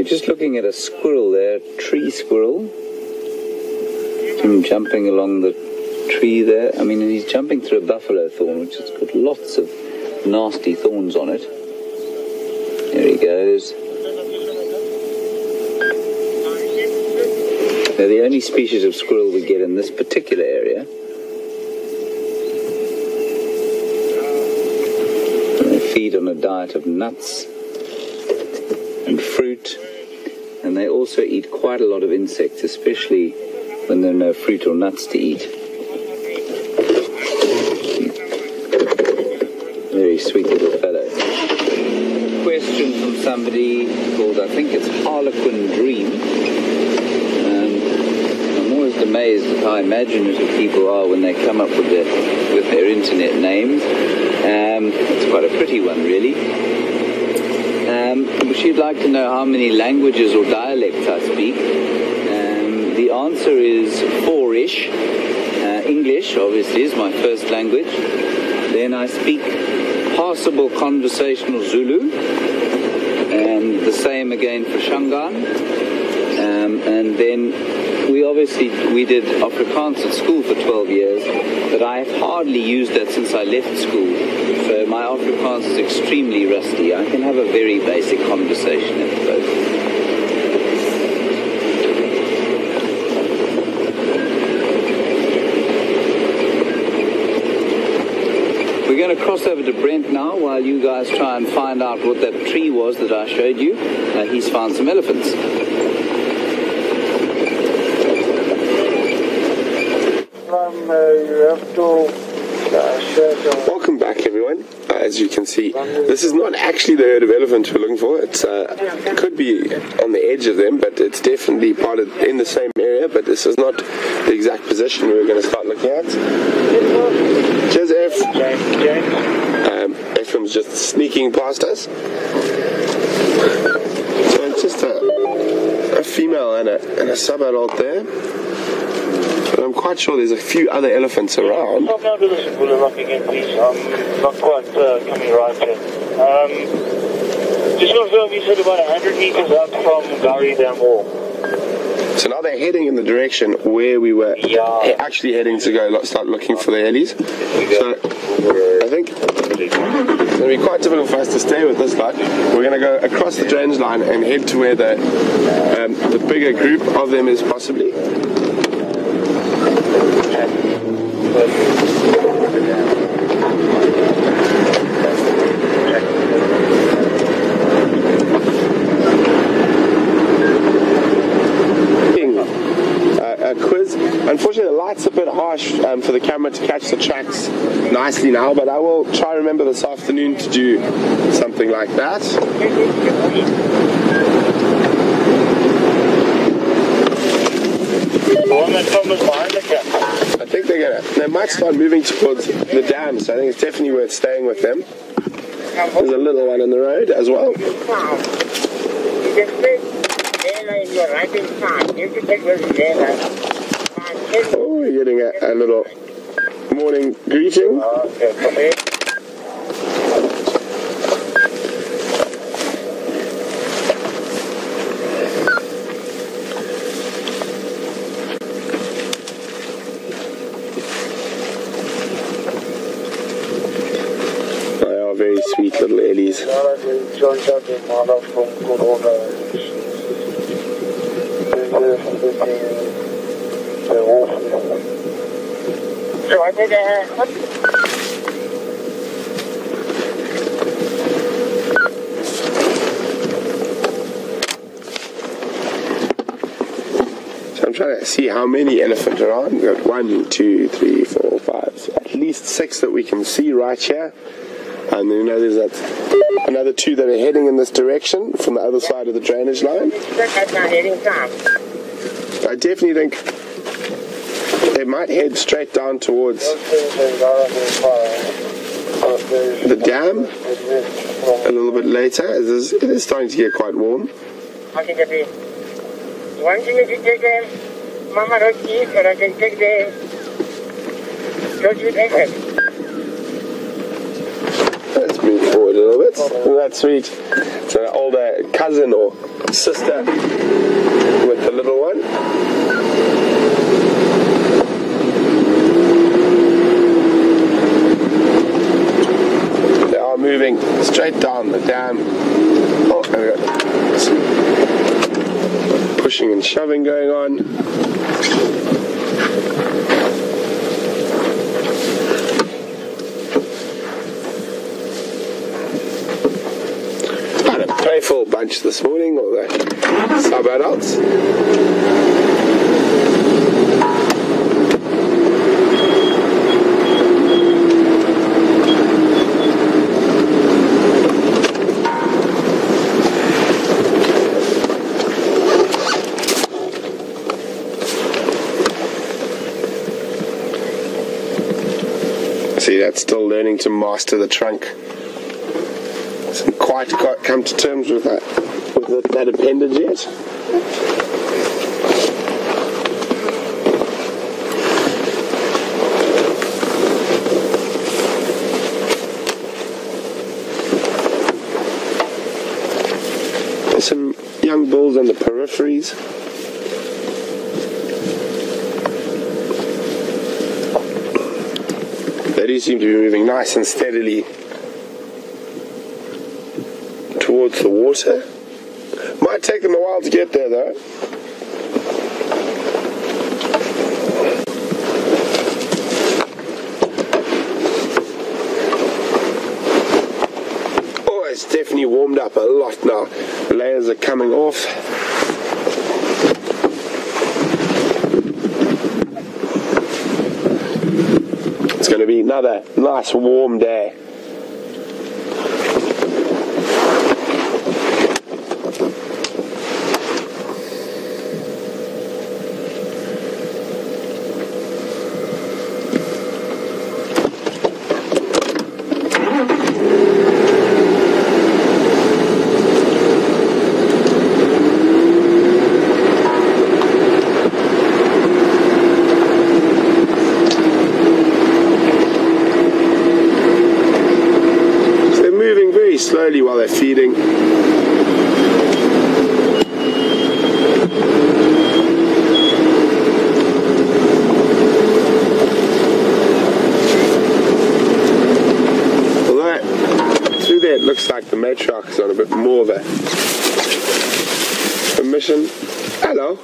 We're just looking at a squirrel there, tree squirrel. Him jumping along the tree there. I mean, he's jumping through a buffalo thorn, which has got lots of nasty thorns on it. There he goes. They're the only species of squirrel we get in this particular area. They feed on a diet of nuts and fruit, and they also eat quite a lot of insects, especially when there are no fruit or nuts to eat. Very sweet little fellow. Question from somebody called, I think it's Harlequin Dream. I'm always amazed at how imaginative people are when they come up with their internet names. It's quite a pretty one, really. She'd like to know how many languages or dialects I speak. The answer is 4-ish. English, obviously, is my first language. Then I speak passable conversational Zulu, and the same again for Shangaan. And then we did Afrikaans at school for 12 years, but I have hardly used that since I left school. So my Afrikaans is extremely rusty. I can have a very basic conversation at both. We're going to cross over to Brent now while you guys try and find out what that tree was that I showed you. He's found some elephants. Welcome back, everyone. As you can see, this is not actually the herd of elephants we're looking for. It could be on the edge of them, but it's definitely part of in the same area. But this is not the exact position we're going to start looking at. Cheers, F. Ephraim's just sneaking past us. So it's just a female and a sub-adult there. But I'm quite sure there's a few other elephants around. Come down to the Mvula rock again, please. I'm not quite coming right here. Just confirm you said about 100 meters up from Gowrie Dam Wall. So now they're heading in the direction where we were actually heading to go start looking for the helis. So I think it's going to be quite difficult for us to stay with this guy. We're going to go across the drainage line and head to where the bigger group of them is possibly. A quiz. Unfortunately, the light's a bit harsh for the camera to catch the tracks nicely now, but I will try to remember this afternoon to do something like that. I think they might start moving towards the dam, so I think it's definitely worth staying with them. There's a little one in the road as well. Oh, we're getting a little morning greeting. Very sweet little ellies. So I'm trying to see how many elephants are on. We've got 1, 2, 3, 4, 5, at least 6 that we can see right here. And then there's another 2 that are heading in this direction from the other side of the drainage line. I definitely think they might head straight down towards the dam a little bit later, as it is starting to get quite warm. Let's move forward a little bit. That's sweet. It's an older cousin or sister with the little one. They are moving straight down the dam. Oh, there we go. Some pushing and shoving going on. Playful bunch this morning, all the sub-adults. See, that's still learning to master the trunk. Hasn't quite come to terms with that appendage yet. There's some young bulls on the peripheries. They do seem to be moving nice and steadily towards the water. Might take them a while to get there though. Oh, it's definitely warmed up a lot now. The layers are coming off. It's going to be another nice warm day. Slowly while they're feeding. Although through there it looks like the matriarch is on a bit more of a mission. Hello.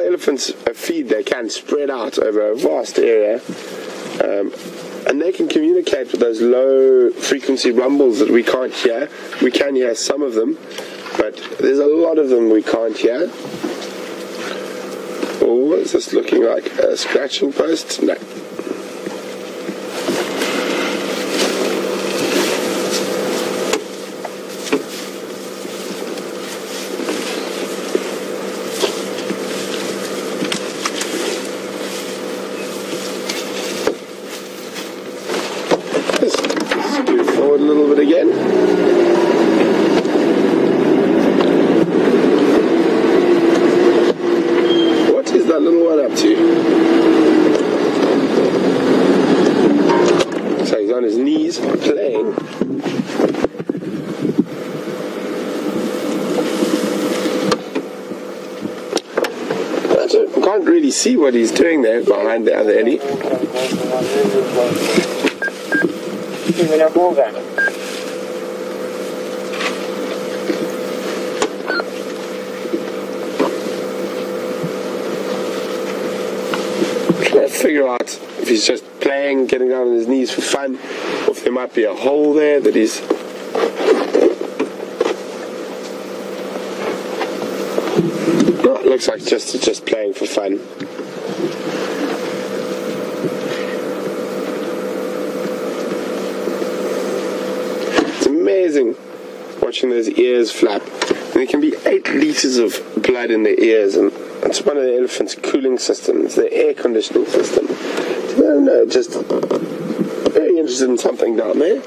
Elephants feed, they can spread out over a vast area, and they can communicate with those low frequency rumbles that we can't hear. We can hear some of them, but there's a lot of them we can't hear. Oh, is this looking like a scratching post? No. Scoot forward a little bit again. What is that little one up to? So he's on his knees playing. I can't really see what he's doing there behind the other Eddie. Trying to figure out if he's just playing, getting down on his knees for fun, or if there might be a hole there that he's... No, it looks like just playing for fun. Amazing watching those ears flap. And there can be 8 liters of blood in their ears, and it's one of the elephant's cooling systems, their air conditioning system. I don't know, just very interested in something down there.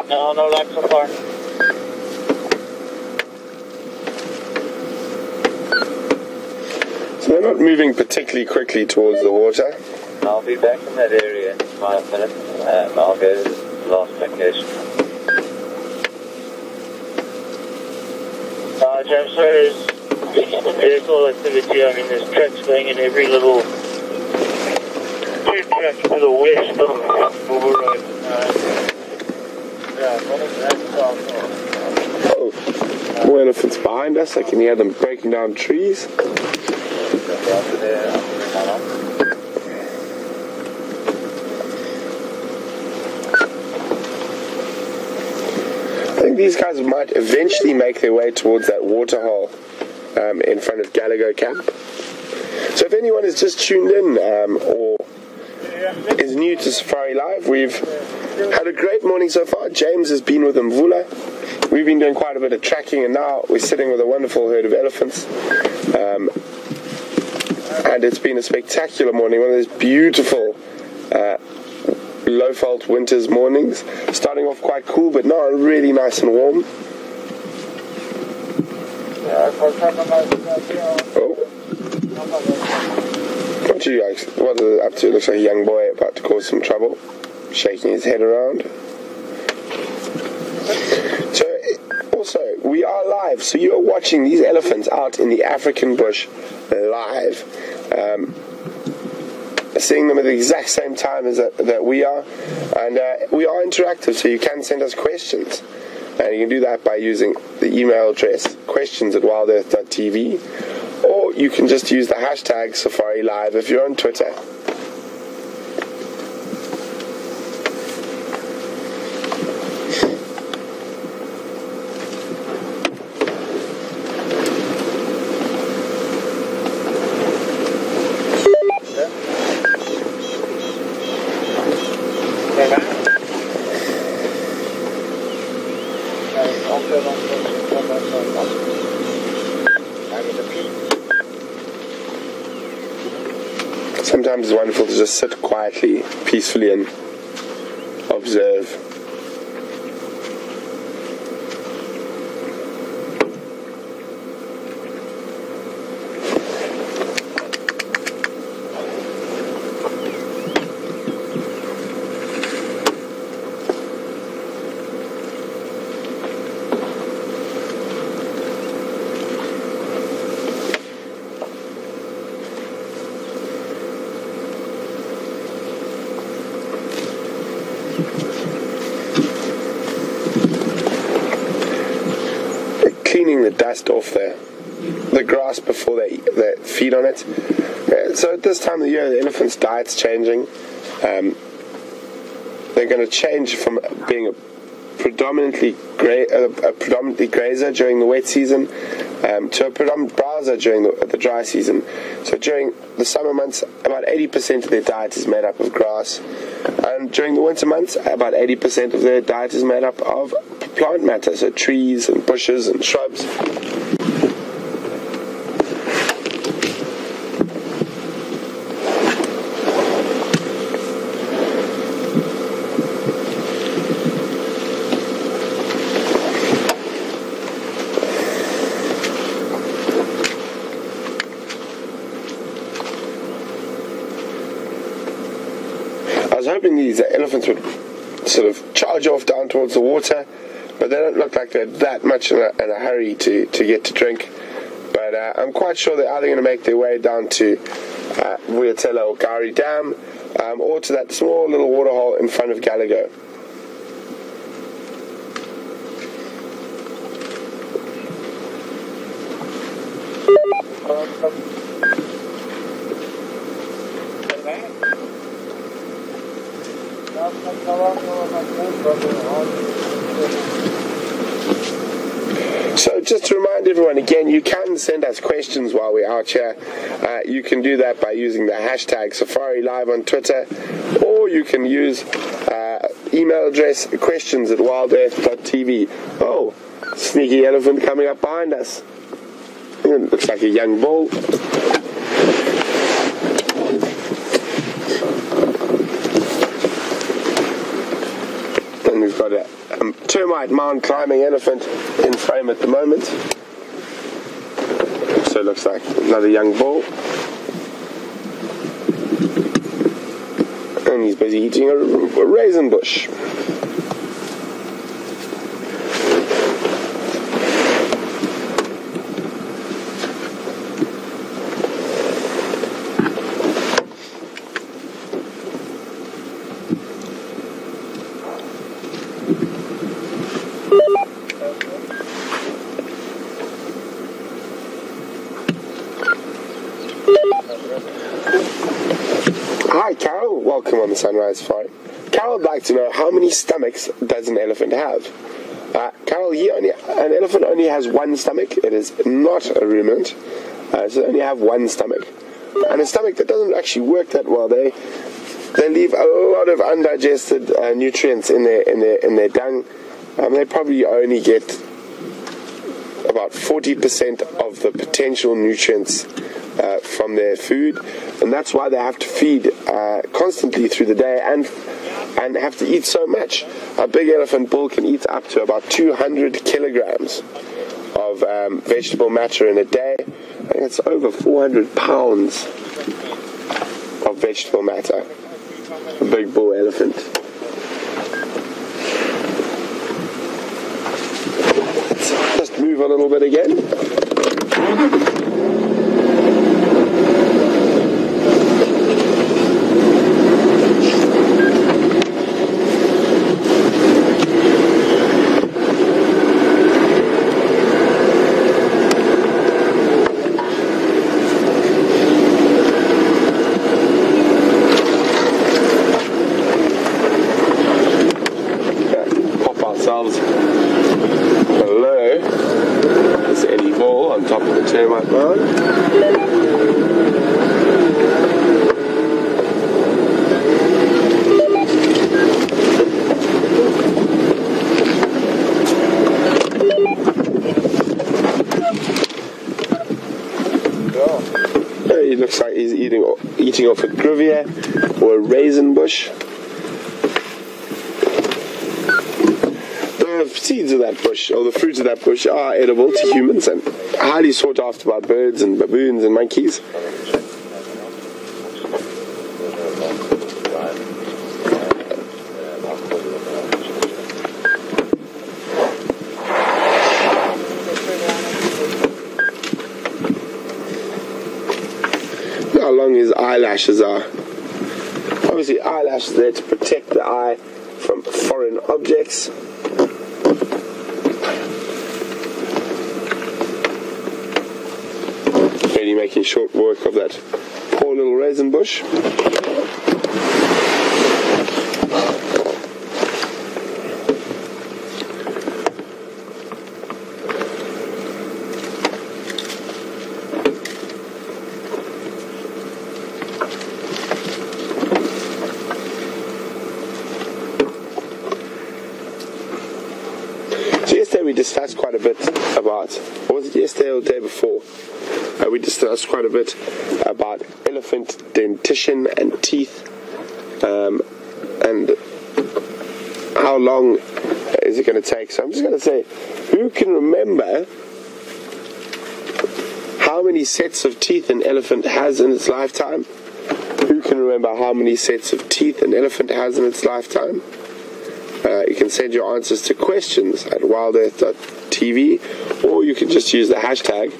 No, no lag so far. So they're not moving particularly quickly towards the water. I'll be back in that area in 5 minutes. I'll go to the last location. James, there's all activity. I mean, there's tracks going in every little 2 tracks to the west of Mvula Road. Oh, more elephants behind us. I can hear them breaking down trees. I think these guys might eventually make their way towards that waterhole in front of Gallagher Camp. So if anyone has just tuned in or is new to Safari Live, we've had a great morning so far. James has been with Mvula. We've been doing quite a bit of tracking, and now we're sitting with a wonderful herd of elephants. And it's been a spectacular morning, one of those beautiful low-fault winter's mornings. Starting off quite cool, but now really nice and warm. Oh. What are you guys? What are they up to? Looks like a young boy about to cause some trouble, shaking his head around. So, also, we are live, so you are watching these elephants out in the African bush live. Seeing them at the exact same time as that we are, and we are interactive, so you can send us questions, and you can do that by using the email address questions@wildearth.tv, or you can just use the hashtag Safari Live if you're on Twitter. Sometimes it's wonderful to just sit quietly, peacefully, and observe. Cleaning the dust off the grass before they feed on it. So at this time of the year, the elephant's diet's changing. They're going to change from being a predominantly grazer during the wet season to a predominant browser during the dry season. So during the summer months, about 80% of their diet is made up of grass, and during the winter months, about 80% of their diet is made up of plant matter, so trees and bushes and shrubs. I was hoping these elephants would sort of charge off down towards the water, but they don't look like they're that much in a hurry to get to drink. But I'm quite sure they're either going to make their way down to Vuyatela or Gari Dam, or to that small little waterhole in front of Gallagher. So just to remind everyone again, you can send us questions while we're out here. You can do that by using the hashtag Safari Live on Twitter, or you can use email address questions@wildearth.tv. Oh, sneaky elephant coming up behind us. It looks like a young bull. And we've got a termite mound climbing elephant in frame at the moment. So it looks like another young bull. And he's busy eating a raisin bush. Hi Carol, welcome on the Sunrise Safari. Carol would like to know, how many stomachs does an elephant have? Carol, an elephant only has one stomach. It is not a ruminant, so they only have one stomach. And a stomach that doesn't actually work that well. They leave a lot of undigested nutrients in their dung. They probably only get about 40% of the potential nutrients from their food, and that's why they have to feed constantly through the day and have to eat so much. A big elephant bull can eat up to about 200 kilograms of vegetable matter in a day. I think it's over 400 pounds of vegetable matter. A big bull elephant. Let's just move a little bit again. Below is Eddie Ball on top of the termite mound. He looks like he's eating off a grivier or a raisin bush. The seeds of that bush, or the fruits of that bush, are edible to humans and highly sought after by birds and baboons and monkeys. How long his eyelashes are. Obviously, eyelashes are there to protect the eye from foreign objects. Really making short work of that poor little raisin bush. We discussed quite a bit about, or was it yesterday or the day before? We discussed quite a bit about elephant dentition and teeth, and how long is it going to take. So I'm just going to say, who can remember how many sets of teeth an elephant has in its lifetime? Who can remember how many sets of teeth an elephant has in its lifetime? You can send your answers to questions at wildearth.tv, or you can just use the hashtag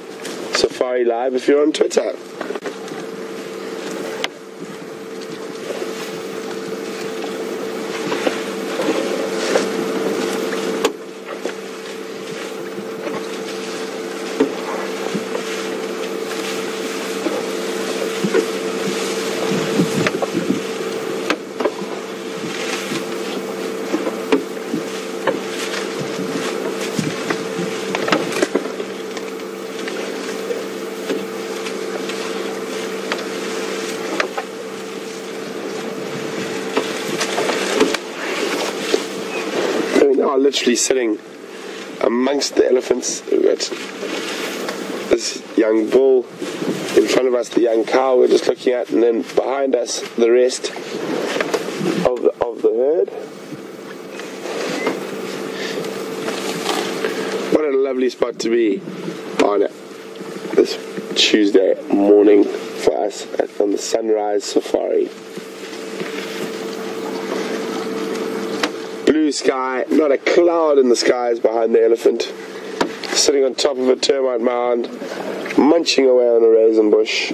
Safari Live if you're on Twitter. Literally sitting amongst the elephants. We've got this young bull in front of us, the young cow we're just looking at, and then behind us the rest of the herd. lovely spot to be on this Tuesday morning for us on the sunrise safari. Blue sky, not a cloud in the skies behind the elephant, sitting on top of a termite mound, munching away on a raisin bush.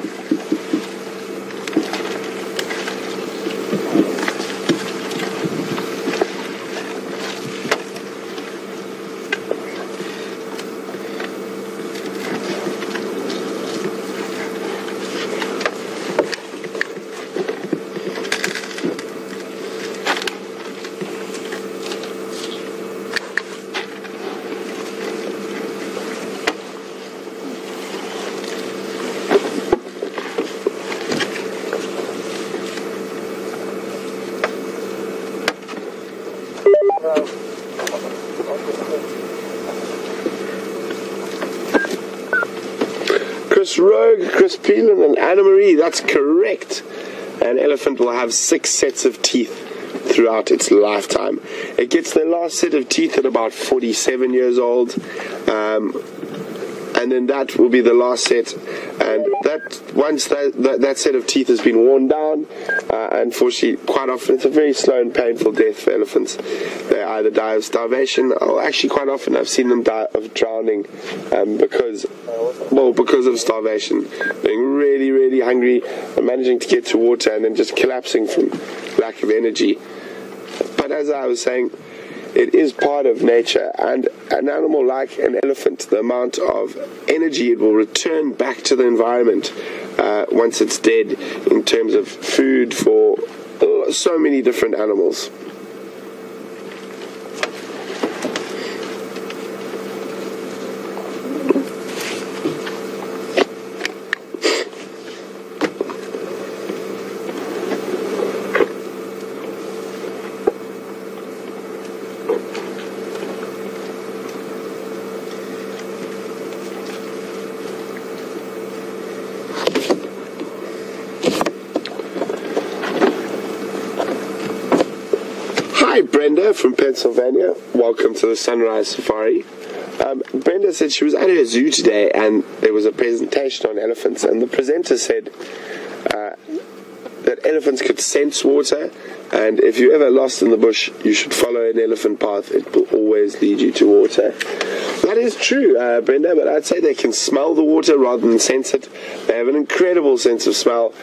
Chris Rogue, Chris Peelan and Anna Marie, that's correct. An elephant will have 6 sets of teeth throughout its lifetime. It gets their last set of teeth at about 47 years old, and then that will be the last set. And that once that set of teeth has been worn down, unfortunately, quite often it's a very slow and painful death for elephants. They either die of starvation, or actually quite often I've seen them die of drowning because of starvation, being really, really hungry, and managing to get to water and then just collapsing from lack of energy. But as I was saying, it is part of nature, and an animal like an elephant, the amount of energy it will return back to the environment once it's dead, in terms of food for so many different animals. Hi, Brenda from Pennsylvania. Welcome to the Sunrise Safari. Brenda said she was at her zoo today and there was a presentation on elephants, and the presenter said that elephants could sense water, and if you're ever lost in the bush, you should follow an elephant path. It will always lead you to water. That is true, Brenda, but I'd say they can smell the water rather than sense it. They have an incredible sense of smell,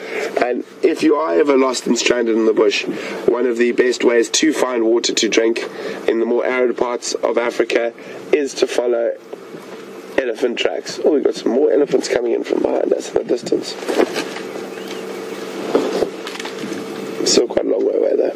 and if you are ever lost and stranded in the bush, one of the best ways to find water to drink in the more arid parts of Africa is to follow elephant tracks. Oh, we've got some more elephants coming in from behind us in the distance. Still quite a long way away there.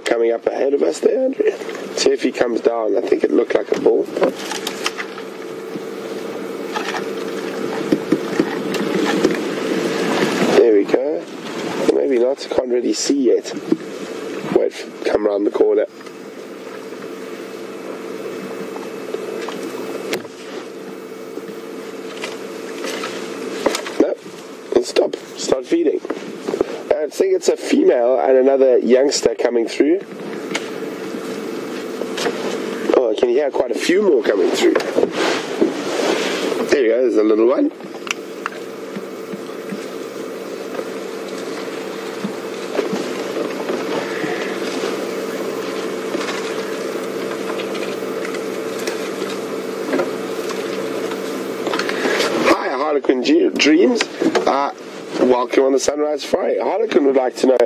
Coming up ahead of us there, Andrea. See if he comes down. I think it looked like a bull. There we go. Maybe not. Can't really see yet. Wait, come around the corner. No. Stop. Start feeding. I think it's a female and another youngster coming through. Oh, I can hear quite a few more coming through. There you go, there's a little one. Hi, Harlequin Dreams. Welcome on the Sunrise Safari. Harlequin would like to know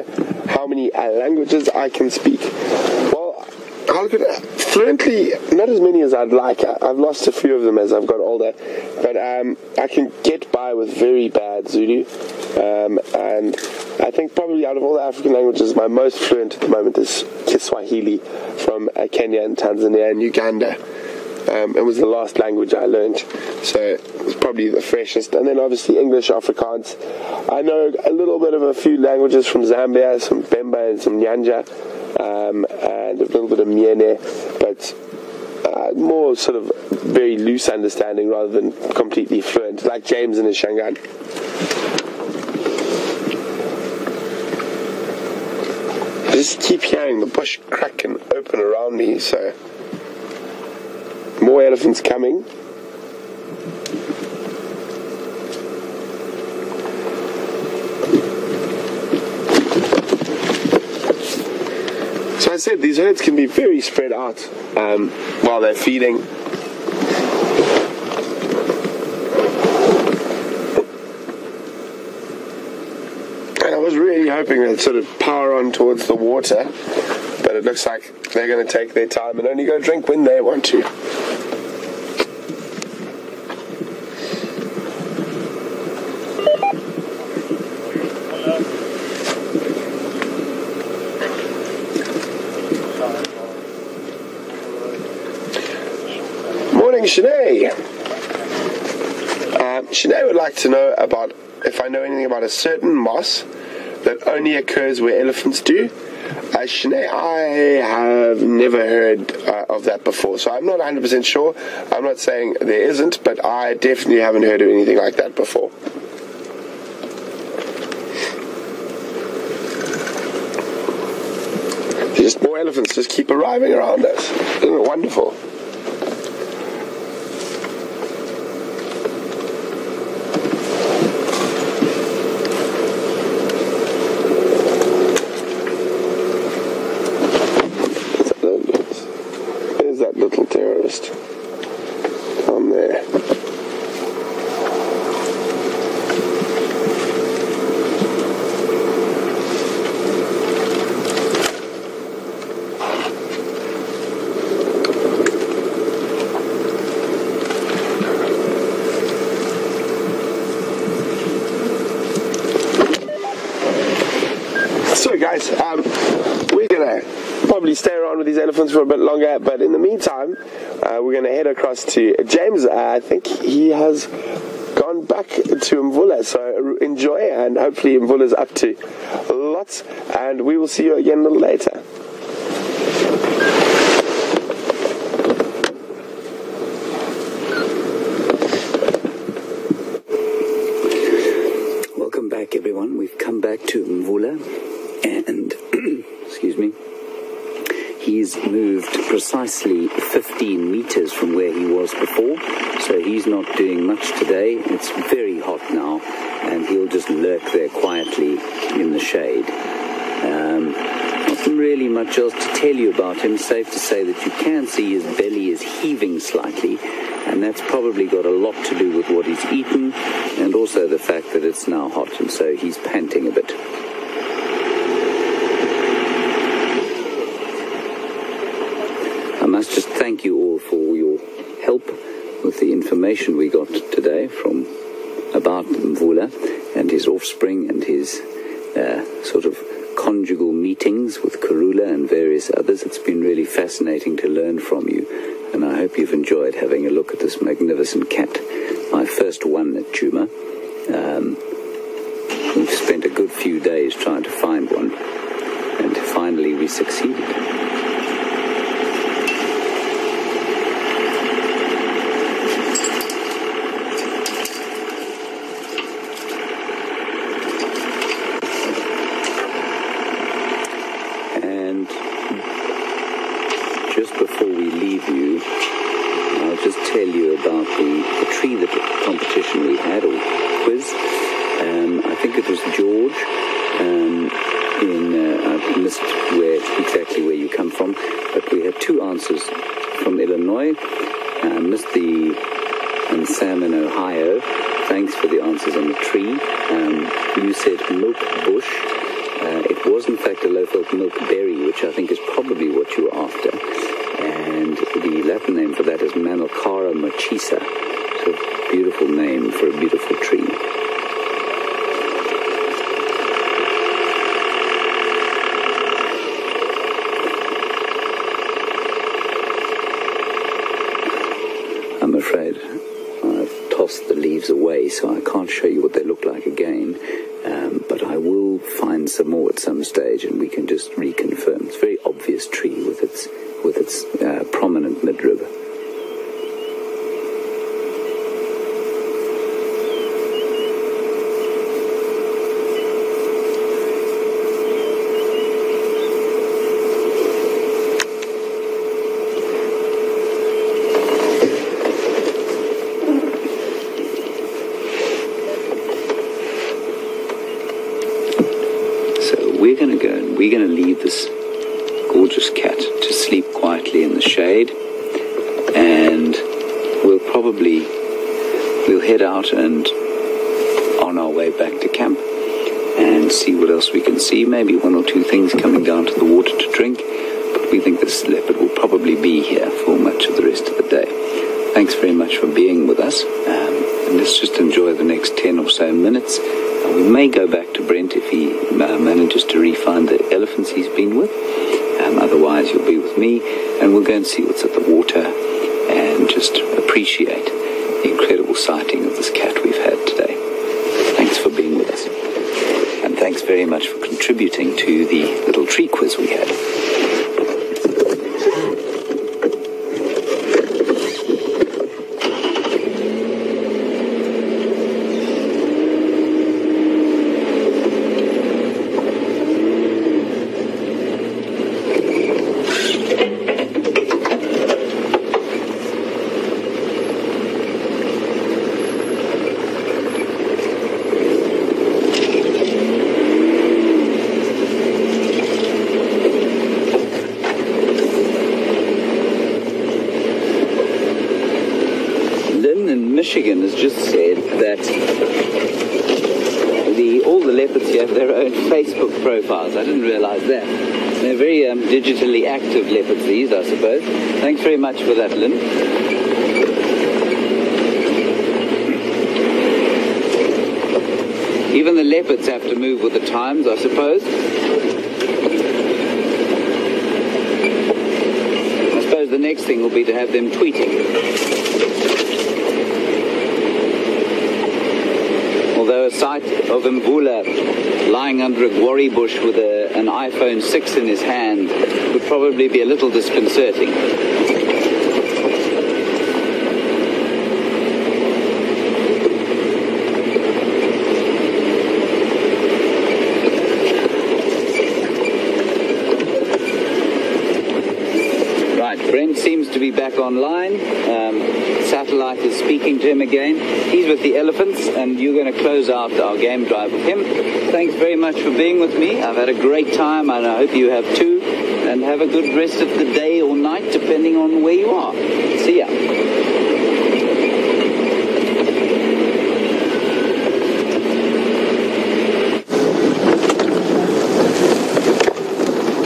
how many languages I can speak. Well, Harlequin, fluently, not as many as I'd like. I've lost a few of them as I've got older, but I can get by with very bad Zulu, and I think probably out of all the African languages, my most fluent at the moment is Kiswahili from Kenya and Tanzania and Uganda. It was the last language I learned, so it's probably the freshest. And then obviously English, Afrikaans. I know a little bit of a few languages from Zambia, some Bemba and some Nyanja, and a little bit of Miene, but more sort of very loose understanding rather than completely fluent, like James and his Shangaan. I just keep hearing the bush crack and open around me, so more elephants coming. So I said these herds can be very spread out while they're feeding. And I was really hoping they'd sort of power on towards the water, but it looks like they're going to take their time and only go drink when they want to. Morning, Sinead. Sinead would like to know about if I know anything about a certain moss that only occurs where elephants do. Sinead, I have never heard of that before, so I'm not 100% sure. I'm not saying there isn't, but I definitely haven't heard of anything like that before. Just more elephants just keep arriving around us. Isn't it wonderful? On there. So guys, we're gonna probably stay around with these elephants for a bit longer, but in the meantime we're going to head across to James. I think he has gone back to Mvula, so enjoy, and hopefully Mvula's up to lots, and we will see you again a little later. Welcome back, everyone. We've come back to Mvula, and excuse me, he's moved precisely 15 meters from where he was before, so he's not doing much today. It's very hot now, and he'll just lurk there quietly in the shade. Not really much else to tell you about him. Safe to say that you can see his belly is heaving slightly, and that's probably got a lot to do with what he's eaten, and also the fact that it's now hot, and so he's panting a bit. I must just thank you all for your help with the information we got today about Mvula and his offspring and his sort of conjugal meetings with Karula and various others. It's been really fascinating to learn from you, and I hope you've enjoyed having a look at this magnificent cat, my first one at Djuma. We've spent a good few days trying to find one, and finally we succeeded. Just before we leave you, I'll just tell you about the tree competition we had, or quiz. I think it was George. I missed exactly where you come from, but we had two answers from Illinois. And Sam in Ohio. Thanks for the answers on the tree. You said milk bush. It was in fact a low-felt milk berry, which I think is probably what you were after. And the Latin name for that is Manilcara machisa. So a beautiful name for a beautiful tree. leaves away, so I can't show you what they look like again. But I will find some more at some stage, and we can just reconfirm. It's a very obvious tree with its prominent midrib. We're going to leave this gorgeous cat to sleep quietly in the shade, and we'll head out and on our way back to camp and see what else we can see. Maybe one or two things coming down to the water to drink, but we think this leopard will probably be here for much of the rest of the day. Thanks very much for being with us, and let's just enjoy the next 10 or so minutes. We may go back to Brent if he manages to re-find the elephants he's been with. Otherwise, you'll be with me, and we'll go and see what's at the water and just appreciate the incredible sighting of this cat we've had today. Thanks for being with us. And thanks very much for contributing to the little tree quiz we had. Michigan has just said that all the leopards here have their own Facebook profiles. I didn't realize that. They're very digitally active leopards, these, I suppose. Thanks very much for that, Lynn. Even the leopards have to move with the times, I suppose. I suppose the next thing will be to have them tweeting. Although a sight of Mvula lying under a guarri bush with an iPhone 6 in his hand would probably be a little disconcerting. Right, Brent seems to be back online. Satellite is speaking to him again. He's with the elephants, and you're going to close out our game drive with him. Thanks very much for being with me. I've had a great time, and I hope you have too. And have a good rest of the day or night, depending on where you are. See ya.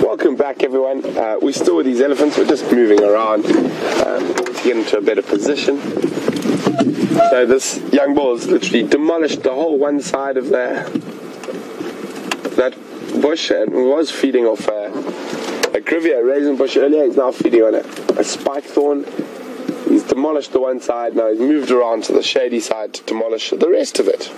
Welcome back, everyone. We're still with these elephants. We're just moving around to get into a better position. So this young bull has literally demolished the whole one side of that bush, and was feeding off a grivia, a raisin bush earlier. He's now feeding on a spike thorn. He's demolished the one side. Now he's moved around to the shady side to demolish the rest of it.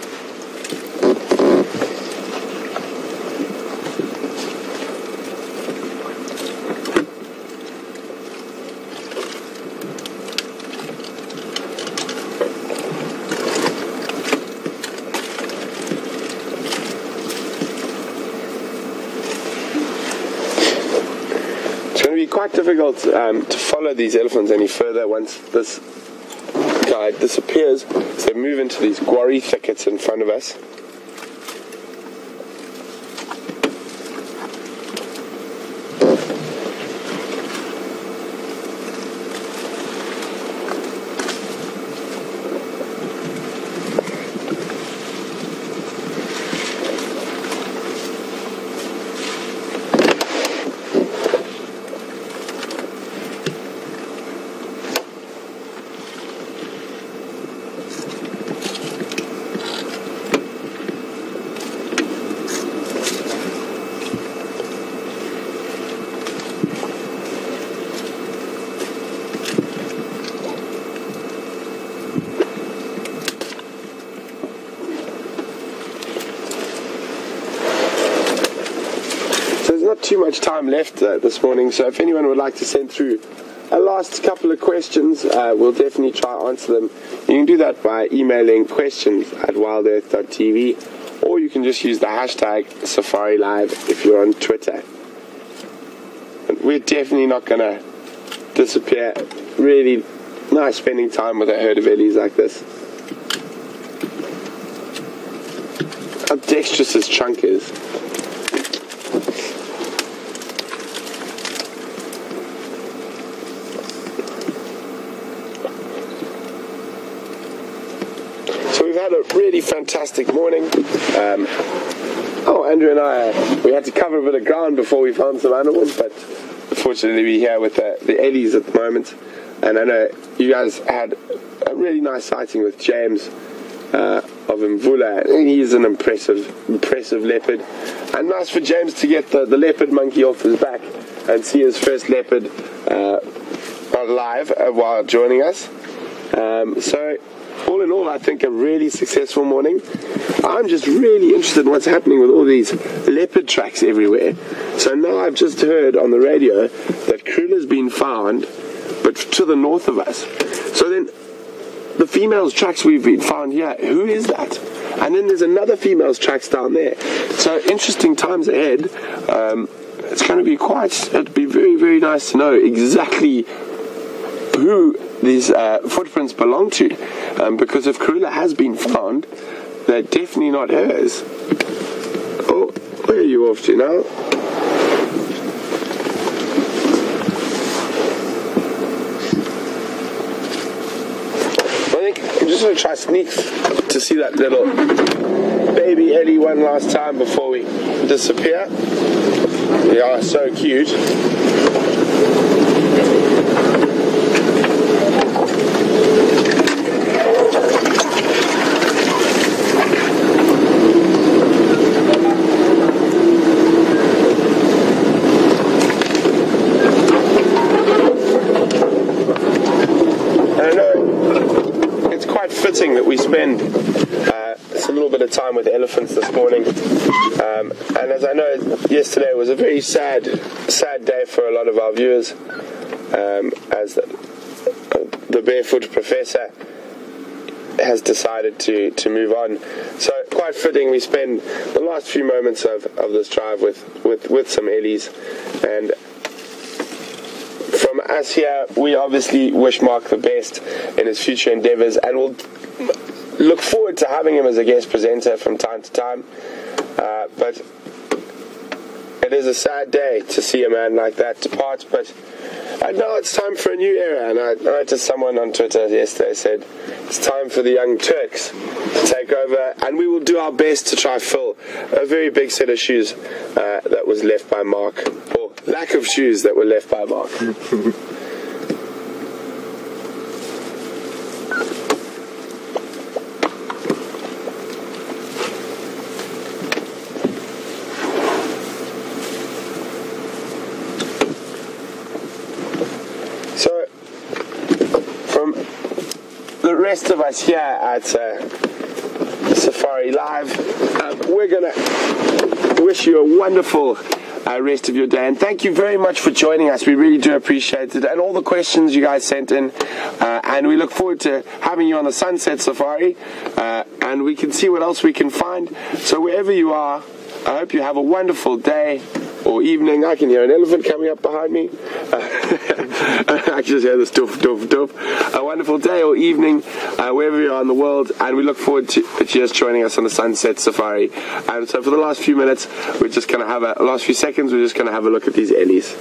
Quite difficult to follow these elephants any further once this guide disappears. So they move into these guarri thickets in front of us. not too much time left this morning, so if anyone would like to send through a last couple of questions, we'll definitely try to answer them. You can do that by emailing questions@wildearth.tv, or you can just use the hashtag Safari Live if you're on Twitter. And we're definitely not going to disappear. Really nice spending time with a herd of ellies like this. How dexterous his trunk is. So we've had a really fantastic morning. Andrew and I, we had to cover a bit of ground before we found some animals, but fortunately we're here with the ellies at the moment. And I know you guys had a really nice sighting with James of Mvula. He's an impressive leopard, and nice for James to get the leopard monkey off his back and see his first leopard live while joining us. So all in all, I think a really successful morning. I'm just really interested in what's happening with all these leopard tracks everywhere. So now I've just heard on the radio that Squirrel has been found, but to the north of us. So then the female's tracks we've been found here, who is that? And then there's another female's tracks down there. So interesting times ahead. It's going to be it'd be very, very nice to know exactly who these footprints belong to. Because if Squirrel has been found, they're definitely not hers. Oh, where are you off to now? I'm just going to try sneak to see that little baby ellie one last time before we disappear. They are so cute. That we spend a little bit of time with elephants this morning, and as I know, yesterday was a very sad day for a lot of our viewers, as the barefoot professor has decided to move on. So quite fitting we spend the last few moments of this drive with some ellies. And from us here, we obviously wish Mark the best in his future endeavours, and we'll look forward to having him as a guest presenter from time to time. But it is a sad day to see a man like that depart. But now it's time for a new era. And I noticed someone on Twitter yesterday said it's time for the young Turks to take over, and we will do our best to try fill a very big set of shoes that was left by Mark, or lack of shoes that were left by Mark. Rest of us here at Safari Live, we're going to wish you a wonderful rest of your day, and thank you very much for joining us. We really do appreciate it, and all the questions you guys sent in, and we look forward to having you on the Sunset Safari, and we can see what else we can find. So wherever you are, I hope you have a wonderful day or evening. I can hear an elephant coming up behind me. I can just hear this doof, doof, doof. A wonderful day or evening, wherever you are in the world, and we look forward to you just joining us on the Sunset Safari. And so for the last few minutes, we're just going to have last few seconds, we're just going to have a look at these ellies.